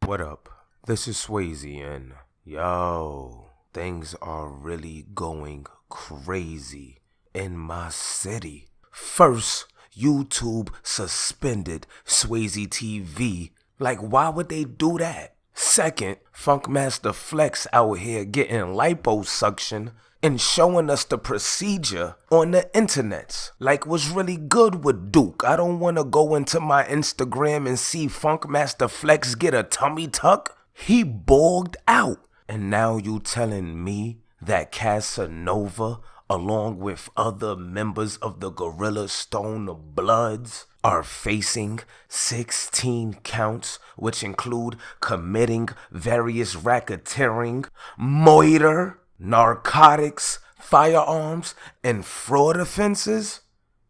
What up? This is Swayze and things are really going crazy in my city. First, YouTube suspended Swayze TV. Like, why would they do that? Second, Funkmaster Flex out here getting liposuction and showing us the procedure on the internet. Like, what's really good with Duke? I don't want to go into my Instagram and see Funkmaster Flex get a tummy tuck. He bogged out. And now you telling me that Casanova, along with other members of the Gorilla Stone Bloods, are facing 16 counts, which include committing various racketeering, murder, narcotics, firearms, and fraud offenses?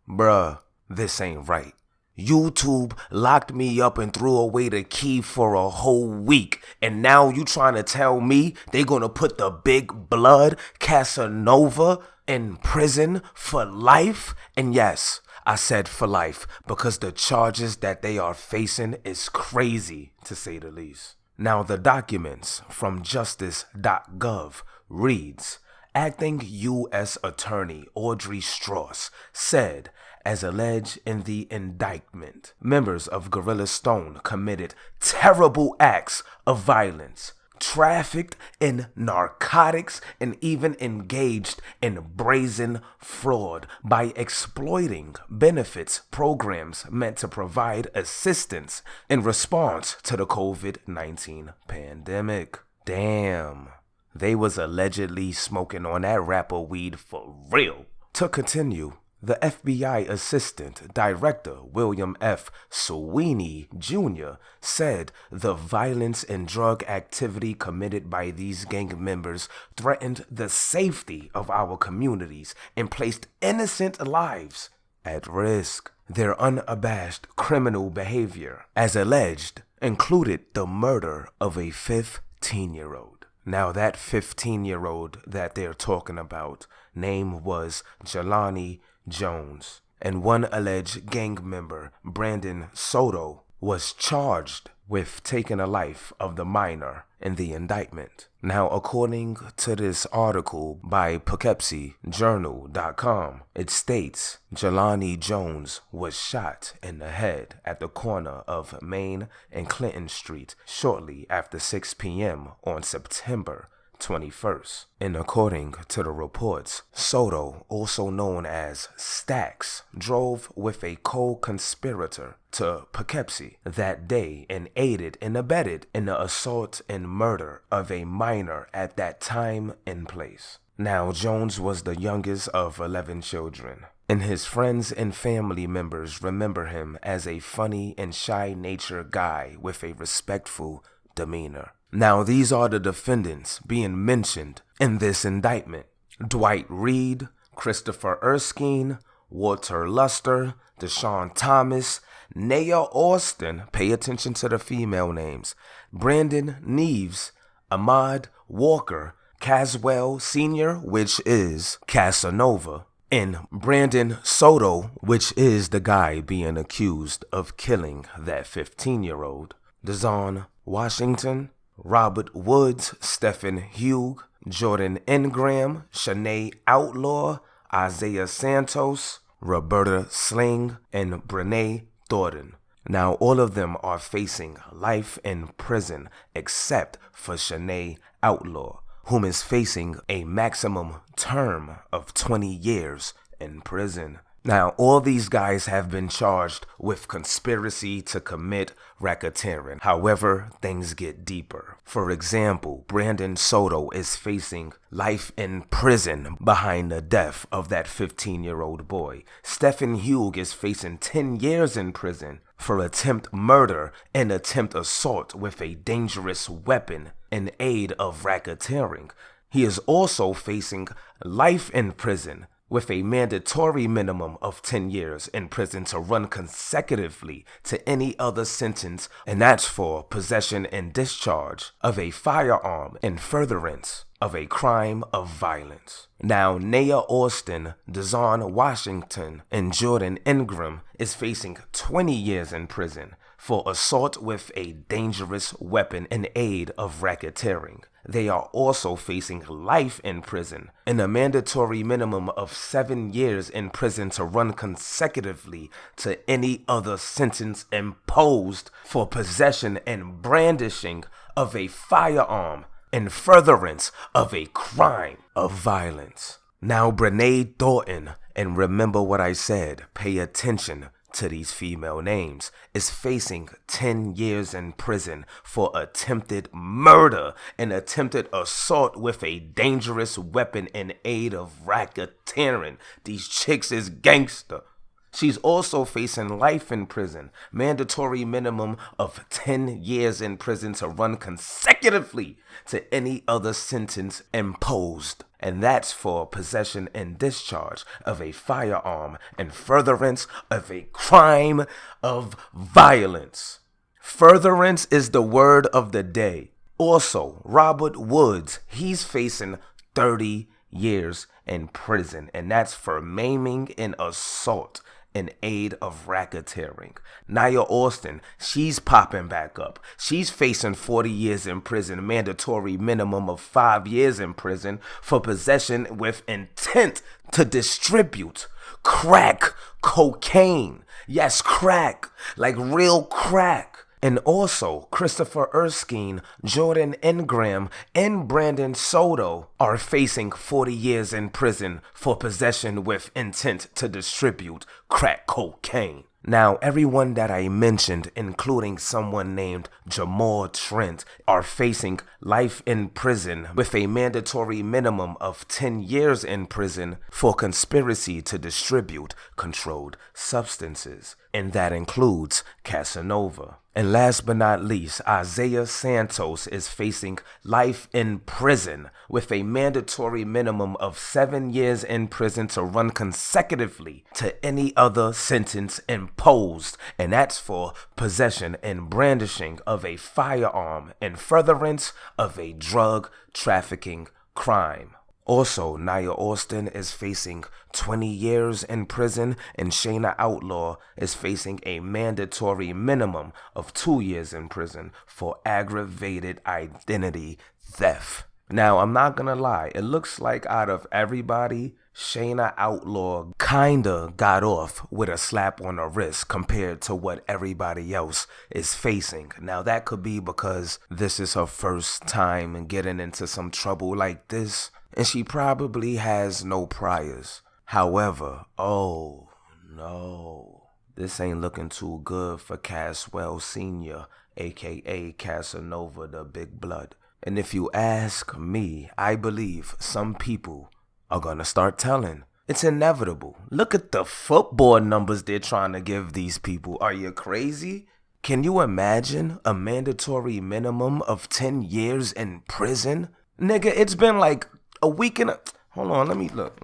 Bruh, this ain't right. YouTube locked me up and threw away the key for a whole week. And now you trying to tell me they gonna put the big blood Casanova in prison for life? And yes, I said for life because the charges that they are facing is crazy, to say the least. Now, the documents from justice.gov reads, Acting U.S. Attorney Audrey Strauss said, as alleged in the indictment, members of Gorilla Stone committed terrible acts of violence, trafficked in narcotics, and even engaged in brazen fraud by exploiting benefits programs meant to provide assistance in response to the COVID-19 pandemic. Damn, they was allegedly smoking on that rapper weed for real. To continue, the FBI Assistant Director William F. Sweeney Jr. said the violence and drug activity committed by these gang members threatened the safety of our communities and placed innocent lives at risk. Their unabashed criminal behavior, as alleged, included the murder of a 15-year-old. Now, that 15-year-old that they're talking about, name was Jelani Jones, and one alleged gang member, Brandon Soto, was charged with taking a life of the minor in the indictment. Now, according to this article by PoughkeepsieJournal.com, it states Jelani Jones was shot in the head at the corner of Main and Clinton Street shortly after 6 p.m. on September 21st. And according to the reports, Soto, also known as Stacks, drove with a co-conspirator to Poughkeepsie that day and aided and abetted in the assault and murder of a minor at that time and place. Now, Jones was the youngest of 11 children, and his friends and family members remember him as a funny and shy-natured guy with a respectful demeanor. Now, these are the defendants being mentioned in this indictment: Dwight Reed, Christopher Erskine, Walter Luster, Deshaun Thomas, Naya Austin, pay attention to the female names, Brandon Neves, Ahmad Walker, Caswell Sr., which is Casanova, and Brandon Soto, which is the guy being accused of killing that 15-year-old, Dazon Washington, Robert Woods, Stephen Hugh, Jordan Ingram, Shanae Outlaw, Isaiah Santos, Roberta Sling, and Brene Thornton. Now, all of them are facing life in prison except for Shanae Outlaw, whom is facing a maximum term of 20 years in prison. Now, all these guys have been charged with conspiracy to commit racketeering. However, things get deeper. For example, Brandon Soto is facing life in prison behind the death of that 15-year-old boy. Stephen Hugh is facing 10 years in prison for attempt murder and attempt assault with a dangerous weapon in aid of racketeering. He is also facing life in prison with a mandatory minimum of 10 years in prison to run consecutively to any other sentence, and that's for possession and discharge of a firearm in furtherance of a crime of violence. Now, Naya Austin, Dazon Washington, and Jordan Ingram is facing 20 years in prison for assault with a dangerous weapon in aid of racketeering. They are also facing life in prison and a mandatory minimum of 7 years in prison to run consecutively to any other sentence imposed for possession and brandishing of a firearm in furtherance of a crime of violence. Now, Brene Thornton, and remember what I said, pay attention to these female names, is facing 10 years in prison for attempted murder and attempted assault with a dangerous weapon in aid of racketeering. These chicks is gangster. She's also facing life in prison, mandatory minimum of 10 years in prison to run consecutively to any other sentence imposed. And that's for possession and discharge of a firearm in furtherance of a crime of violence. Furtherance is the word of the day. Also, Robert Woods, he's facing 30 years in prison, and that's for maiming and assault in aid of racketeering. Nia Austin, she's popping back up. She's facing 40 years in prison, mandatory minimum of 5 years in prison for possession with intent to distribute crack cocaine. Yes, crack, like real crack. And also, Christopher Erskine, Jordan Ingram, and Brandon Soto are facing 40 years in prison for possession with intent to distribute crack cocaine. Now, everyone that I mentioned, including someone named Jamal Trent, are facing life in prison with a mandatory minimum of 10 years in prison for conspiracy to distribute controlled substances. And that includes Casanova. And last but not least, Isaiah Santos is facing life in prison with a mandatory minimum of 7 years in prison to run consecutively to any other sentence imposed. And that's for possession and brandishing of a firearm in furtherance of a drug trafficking crime. Also, Nia Austin is facing 20 years in prison, and Shayna Outlaw is facing a mandatory minimum of 2 years in prison for aggravated identity theft. Now, I'm not gonna lie, it looks like out of everybody, Shayna Outlaw kinda got off with a slap on the wrist compared to what everybody else is facing. Now, that could be because this is her first time getting into some trouble like this, and she probably has no priors. However, oh no, this ain't looking too good for Caswell Sr., aka Casanova the Big Blood. And if you ask me, I believe some people are gonna start telling. It's inevitable. Look at the football numbers they're trying to give these people. Are you crazy? Can you imagine a mandatory minimum of 10 years in prison? Nigga, it's been like a week and a... Hold on, let me look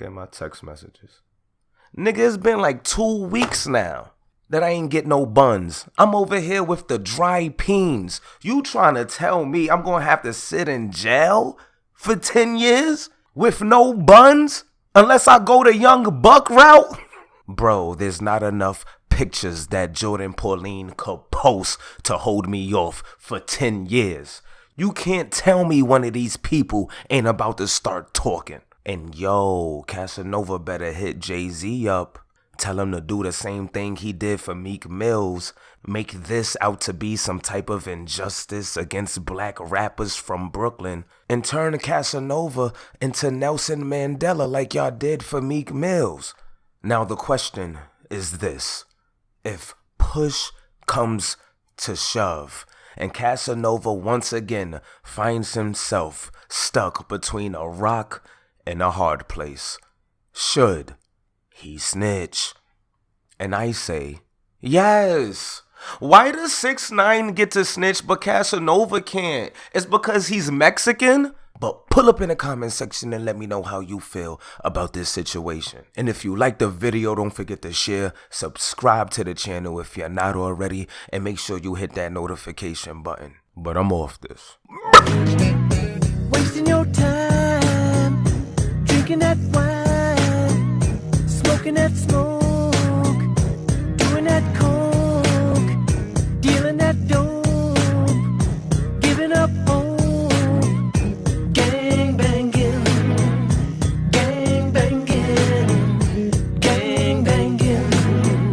at my text messages. Nigga, it's been like 2 weeks now that I ain't get no buns. I'm over here with the dry peens. You trying to tell me I'm gonna have to sit in jail for 10 years with no buns unless I go the young buck route? Bro, there's not enough pictures that Jordan Pauline could post to hold me off for 10 years. You can't tell me one of these people ain't about to start talking. And yo, Casanova better hit Jay-Z up. Tell him to do the same thing he did for Meek Mills. Make this out to be some type of injustice against black rappers from Brooklyn. And turn Casanova into Nelson Mandela like y'all did for Meek Mills. Now the question is this. If push comes to shove, and Casanova once again finds himself stuck between a rock and a hard place, should he snitch? And I say, yes. Why does 6ix9ine get to snitch but Casanova can't? It's because he's Mexican? But pull up in the comment section and let me know how you feel about this situation. And if you like the video, don't forget to share, subscribe to the channel if you're not already, and make sure you hit that notification button. But I'm off this. Wasting your time, drinking that wine, smoking that smoke, doing that